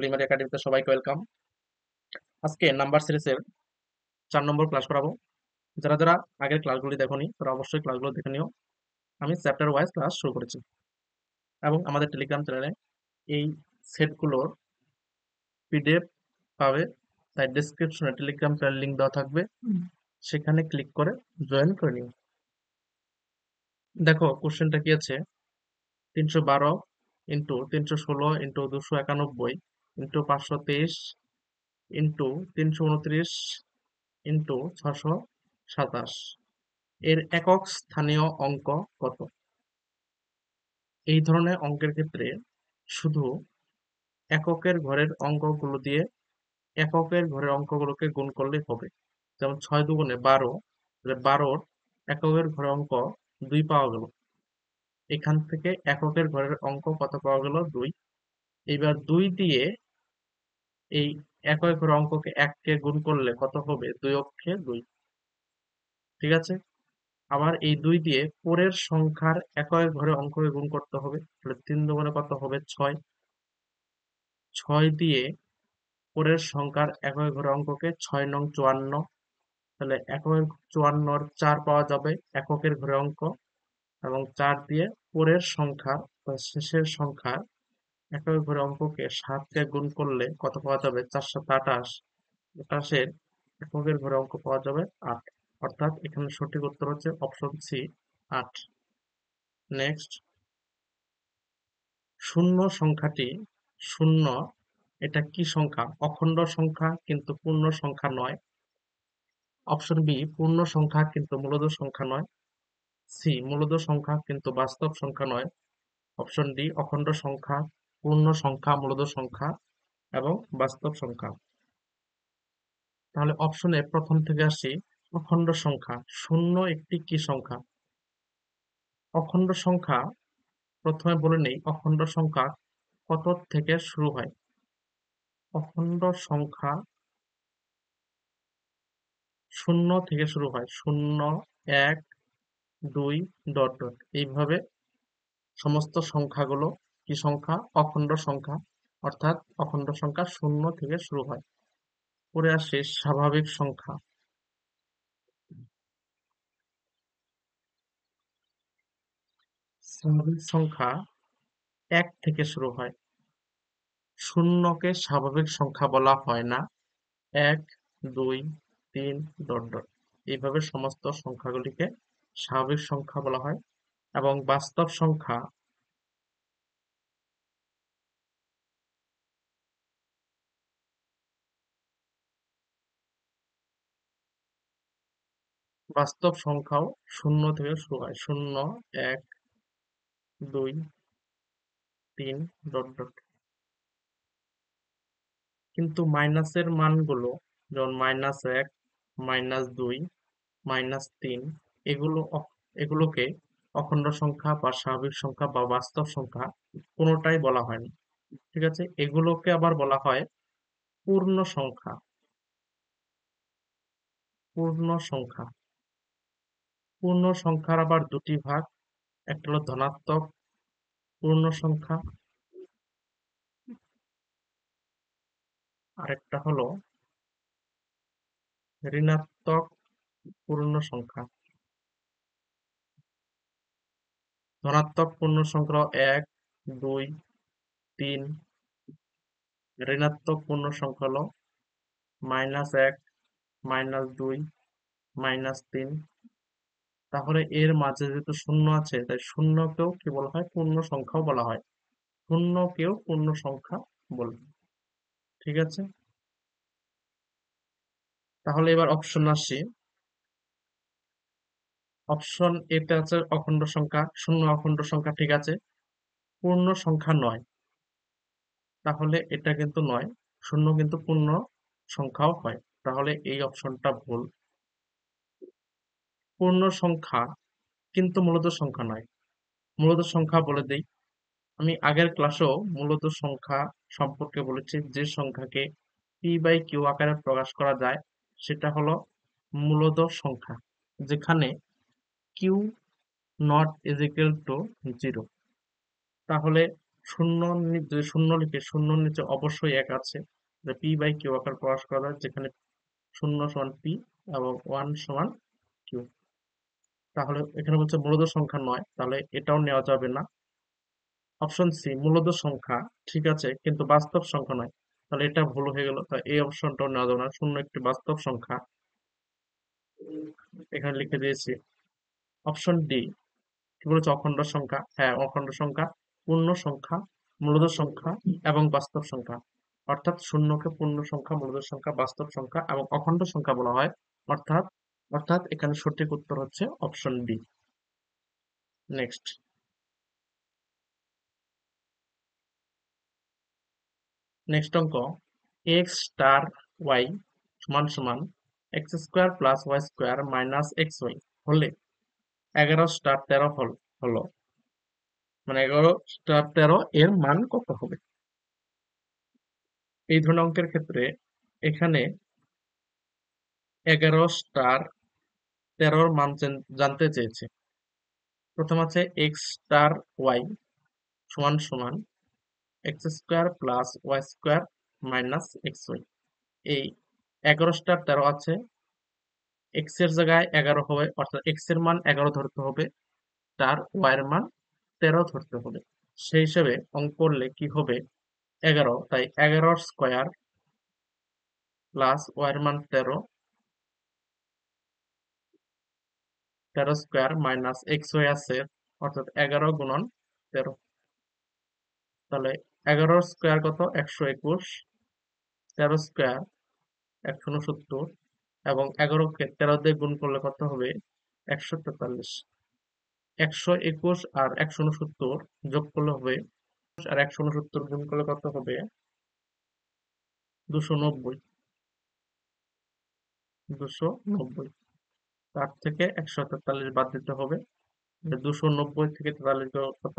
Preliminary একাডেমিতে সবাইকে welcome. আজকে নাম্বার সিরিজের 4 নম্বর ক্লাস করাবো। যারা যারা আগের ক্লাসগুলি দেখোনি তারা অবশ্যই ক্লাসগুলো দেখে নিও। আমি চ্যাপ্টার ওয়াইজ ক্লাস শুরু করেছি এবং আমাদের টেলিগ্রাম চ্যানেলে এই সেটগুলোর পিডিএফ পাবে, তাই ডেসক্রিপশনে টেলিগ্রাম চ্যানেল লিঙ্ক দেওয়া থাকবে, সেখানে ক্লিক করে জয়েন করে নিও। দেখো কোশ্চেনটা কি আছে, 312 into 316 into 291 into 523 into 329 into 627 এর একক স্থানীয় অঙ্ক কত? এই ধরনের অঙ্কের ক্ষেত্রে শুধু এককের ঘরের অঙ্কগুলো দিয়ে এককের ঘরের অঙ্কগুলোকে গুণ করলেই হবে। যেমন 6 দুগুণে 12, 12র এককের ঘরের অঙ্ক 2 পাওয়া গেল। এখান থেকে এককের ঘরের অঙ্ক কত পাওয়া গেল? 2। এইবার 2 দিয়ে এই একক ঘরের অঙ্ককে 1 কে গুণ করলে কত হবে? 2 অক্ষে 2। ঠিক আছে, আবার এই 2 দিয়ে পরের সংখ্যার একক ঘরে অঙ্ককে গুণ করতে হবে। তাহলে 3 দুগুণে কত হবে? 6। 6 দিয়ে পরের সংখ্যার একক ঘরে অঙ্ককে 6 নং 54। তাহলে একক 54 4 পাওয়া যাবে এককের ঘরে অঙ্ক, এবং 4 দিয়ে পরের সংখ্যা বা শেষের সংখ্যার একক ঘরে অঙ্ককে 7 কে গুণ করলে কত পাওয়া যাবে? 4 7 28। 28 এককের ঘরে অঙ্ক পাওয়া যাবে 8। অর্থাৎ এখানে সঠিক উত্তর হচ্ছে অপশন সি, 8। নেক্সট, শূন্য সংখ্যাটি শূন্য, এটা কি সংখ্যা? অখণ্ড সংখ্যা কিন্তু পূর্ণ সংখ্যা নয়। অপশন বি, পূর্ণ সংখ্যা কিন্তু মূলদ সংখ্যা নয়। সি, মূলদ সংখ্যা কিন্তু বাস্তব সংখ্যা নয়। অপশন ডি, অখণ্ড সংখ্যা, পূর্ণ সংখ্যা, মূলদ সংখ্যা এবং বাস্তব সংখ্যা। তাহলে অপশনে প্রথম থেকে আসি, অখণ্ড সংখ্যা। শূন্য একটি কি সংখ্যা? অখণ্ড সংখ্যা, প্রথমে বলে নেই অখণ্ড সংখ্যা কত থেকে শুরু হয়। অখণ্ড সংখ্যা 0 থেকে শুরু হয়। 0, 1, 2, ডট ডট, এইভাবে সমস্ত সংখ্যাগুলো কি সংখ্যা? অখণ্ড সংখ্যা। অর্থাৎ অখণ্ড সংখ্যা 0 থেকে শুরু হয়। পরে আসে স্বাভাবিক সংখ্যা। স্বাভাবিক সংখ্যা 1 থেকে শুরু হয়। শূন্যকে স্বাভাবিক সংখ্যা বলা হয় না। 1, 2, 3, ডট ডট, এইভাবে সমস্ত সংখ্যাগুলিকে স্বাভাবিক সংখ্যা বলা হয়। এবং বাস্তব সংখ্যা, বাস্তব সংখ্যাও 0 থেকে শুরু হয়। 0, 1, 2, 3, ডট ডট। কিন্তু মাইনাসের মানগুলো, যেমন -1, -2, -3, এগুলোকে অখণ্ড সংখ্যা বা স্বাভাবিক সংখ্যা বা বাস্তব সংখ্যা কোনোটাই বলা হয় না। ঠিক আছে, এগুলোকে আবার বলা হয় পূর্ণ সংখ্যা। পূর্ণ সংখ্যা, পূর্ণ সংখ্যার আবার দুটি ভাগ, একটা হলো ধনাত্মক পূর্ণ সংখ্যা, আরেকটা হলো ঋণাত্মক পূর্ণ সংখ্যা। ধনাত্মক পূর্ণ সংখ্যা হলো 1, 2, 3। ঋণাত্মক পূর্ণ সংখ্যা হলো -1, -2, -3। তাহলে এর মাঝে যেহেতু শূন্য আছে, তাই শূন্যকেও কি বলা হয়? পূর্ণ সংখ্যাও বলা হয়। শূন্যকেও পূর্ণ সংখ্যা বলে। ঠিক আছে, তাহলে এবার অপশন আসি। অপশন এতে আছে অখণ্ড সংখ্যা। শূন্য অখণ্ড সংখ্যা, ঠিক আছে। পূর্ণ সংখ্যা নয়, তাহলে এটা কিন্তু নয়। শূন্য কিন্তু পূর্ণ সংখ্যাও হয়, তাহলে এই অপশনটা ভুল। পূর্ণ সংখ্যা কিন্তু মূলদ সংখ্যা নয়। মূলদ সংখ্যা বলে দেই, আমি আগের ক্লাসেও মূলদ সংখ্যা সম্পর্কে বলেছি। যে সংখ্যাকে p/q আকারে প্রকাশ করা যায় সেটা হলো মূলদ সংখ্যা, যেখানে q not is equal to 0। তাহলে যদি শূন্য লিখে শূন্যর নিচে অবশ্যই এক আছে, পি বাই কিউ আকার প্রকাশ করা যায়, যেখানে শূন্য সমান পি এবং ওয়ান সমান কিউ। তাহলে এখানে বলছে মূলদ সংখ্যা নয়, তাহলে এটাও নেওয়া যাবে না। অপশন সি মূলদ সংখ্যা, ঠিক আছে, কিন্তু বাস্তব সংখ্যা নয়, তাহলে এটা ভুল হয়ে গেল, তাই এই অপশনটাও নেওয়া যাবে না। শূন্য একটি বাস্তব সংখ্যা, এখানে লিখে দিয়েছি। অপশন ডি কি বলেছে, অখণ্ড সংখ্যা। হ্যাঁ, অখণ্ড সংখ্যা পূর্ণ সংখ্যা, মূলদ সংখ্যা এবং বাস্তব সংখ্যা, অর্থাৎ শূন্যকে পূর্ণ সংখ্যা, মূলদ সংখ্যা, বাস্তব সংখ্যা এবং অখণ্ড সংখ্যা বলা হয়। অর্থাৎ অর্থাৎ এখানে সঠিক উত্তর হচ্ছে অপশন বি। নেক্সট, অঙ্ক, এক্স স্টার ওয়াই সমান সমান X square plus Y square minus X Y হলে 11 স্টার 13 হলো, মানে 11 স্টার 13 এর মান কত হবে? এই ধরনের অঙ্কের ক্ষেত্রে এখানে 11 স্টার 13 মান জানতে চেয়েছে। প্রথম আছে এক্স স্টার ওয়াই সমান সমান X square plus Y square minus X Y. এই 11 স্টার 13 আছে, এক্স এর জায়গায় 11 হবে, অর্থাৎ এক্স এর মান 11 ধরতে হবে, তার ওয়াই এর মান 13 ধরতে হবে। সেই হিসেবে অঙ্ক করলে কি হবে, 11, তাই 11 স্কোয়ার প্লাস ওয়াই এর মান 13, 13 স্কোয়ার মাইনাস এক্স ওয়াই আছে, অর্থাৎ 11 গুণন 13, তাহলে 11 স্কোয়ার কত, 121, 13 স্কোয়ার 169 এবং 11কে 13 দিয়ে গুণ করলে কত হবে, 143। 121 আর 169 যোগ করলে হবে, আর 169 গুণ করলে কত হবে, 290। 290, তার থেকে 143 বাদ দিতে হবে। 290 থেকে 43 গেলে কত,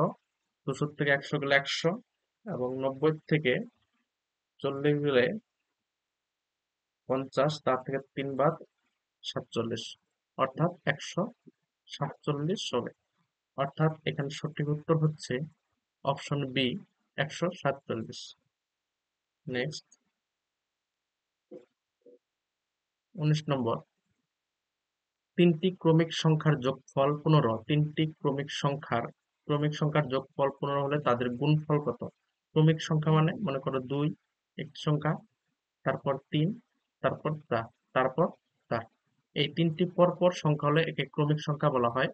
200 থেকে 100 গেলে 100 এবং 90 থেকে 40 গেলে 50, তার থেকে 3 বাদ 47, অর্থাৎ 147 হবে। অর্থাৎ এখানে সঠিক উত্তর হচ্ছে অপশন বি, 147। নেক্সট, 19 নম্বর, তিনটি ক্রমিক সংখ্যার যোগফল 15। তিনটি ক্রমিক সংখ্যার যোগফল 15 হলে তাদের গুণফল কত? ক্রমিক সংখ্যা মানে মনে করো 2 একটি সংখ্যা, তারপর 3, তারপর তারপর তার, এই তিনটি পরপর সংখ্যা হলে একে ক্রমিক সংখ্যা বলা হয়।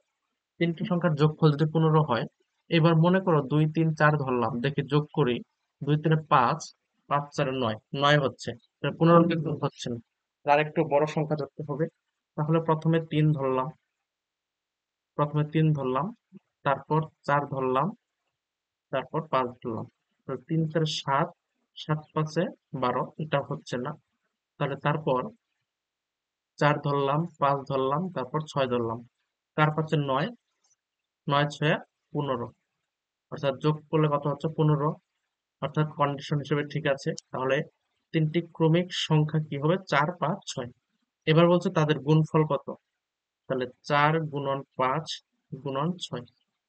তিনটি সংখ্যার যোগফল যদি 15 হয়, এবার মনে করো 2 3 4 ধরলাম, দেখে যোগ করি, 2 3 5, 5 4 9, 9 হচ্ছে, 15 কিন্তু হচ্ছে না, তার একটু বড় সংখ্যা ধরতে হবে। তাহলে প্রথমে 3 ধরলাম, তারপর 4 ধরলাম, তারপর 5 ধরলাম, তো 3 4 7, 7 5 12, এটা হচ্ছে না। তাহলে তারপর 4 ধরলাম, 5 ধরলাম, তারপর 6 ধরলাম, 4 5 9, 9 6 15, অর্থাৎ যোগ করলে কত হচ্ছে, 15, অর্থাৎ কন্ডিশন হিসেবে ঠিক আছে। তাহলে তিনটি ক্রমিক সংখ্যা কি হবে, 4 5 6। এবার বলছে তাদের গুণফল কত, তাহলে 4 গুণন 5 গুণন 6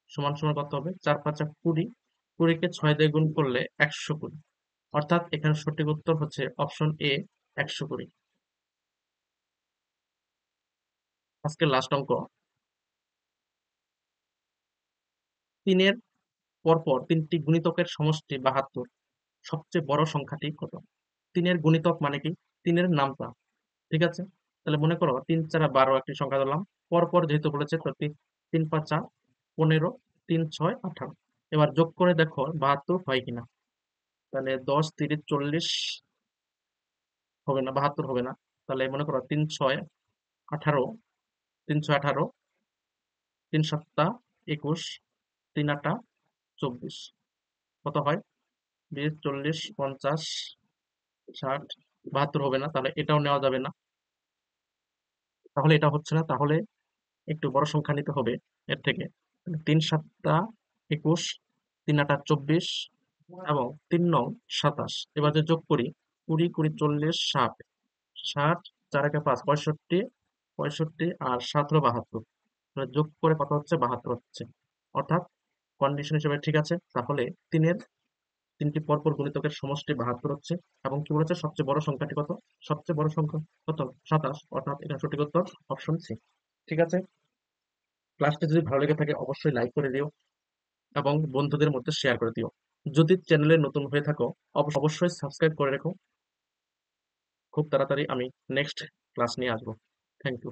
সমান সমান কত হবে, 4 5 20, 20 কে 6 দিয়ে গুণ করলে 120, অর্থাৎ এখানে সঠিক উত্তর হচ্ছে অপশন এ, 120। আজকে লাস্ট অঙ্ক, 3-এর পরপর 3টি গুণিতকের সমষ্টি 72, সবচেয়ে বড় সংখ্যাটি কত? 3-এর গুণিতক মানে কি, 3-এর নামতা, ঠিক আছে। তাহলে মনে করো 3 4 12 একটি সংখ্যা ধরলাম, পরপর যেহেতু বলেছে তো 3 5 15, 3 6 18, এবার যোগ করে দেখো 72 হয় কিনা। তাহলে 10 30 40 হবে না, 72 হবে না। তাহলে মনে করো 3 6 18, 3 6 18, 3 7 21, 3 8 24, কত হয়, 20 40 50 60, 72 হবে না, তাহলে এটাও নেওয়া যাবে না। তাহলে এটা হচ্ছে না, তাহলে একটু বড় সংখ্যা নিতে হবে এর থেকে। 3 7 21, 3 8 24 এবং 3 9 27, এবার যদি যোগ করি, 20 20 40 60, 60 4 একে 5 65, 65 আর 7 হলো 72, যোগ করে কত হচ্ছে, 72 হচ্ছে। অর্থাৎ কন্ডিশন হিসেবে ঠিক আছে, তাহলে তিনের তিনটি পরপর গুণিতকের সমষ্টি 72 হচ্ছে। এবং কি বলেছে সবচেয়ে বড় সংখ্যাটি কত? সবচেয়ে বড় সংখ্যা কত? 27, অর্থাৎ এখানে সঠিক উত্তর অপশন সি। ঠিক আছে, ক্লাসটি যদি ভালো লেগে থাকে অবশ্যই লাইক করে দিও এবং বন্ধুদের মধ্যে শেয়ার করে দিও। যদি চ্যানেলে নতুন হয়ে থাকো অবশ্যই সাবস্ক্রাইব করে রেখো। খুব তাড়াতাড়ি আমি নেক্সট ক্লাস নিয়ে আসবো। Thank you.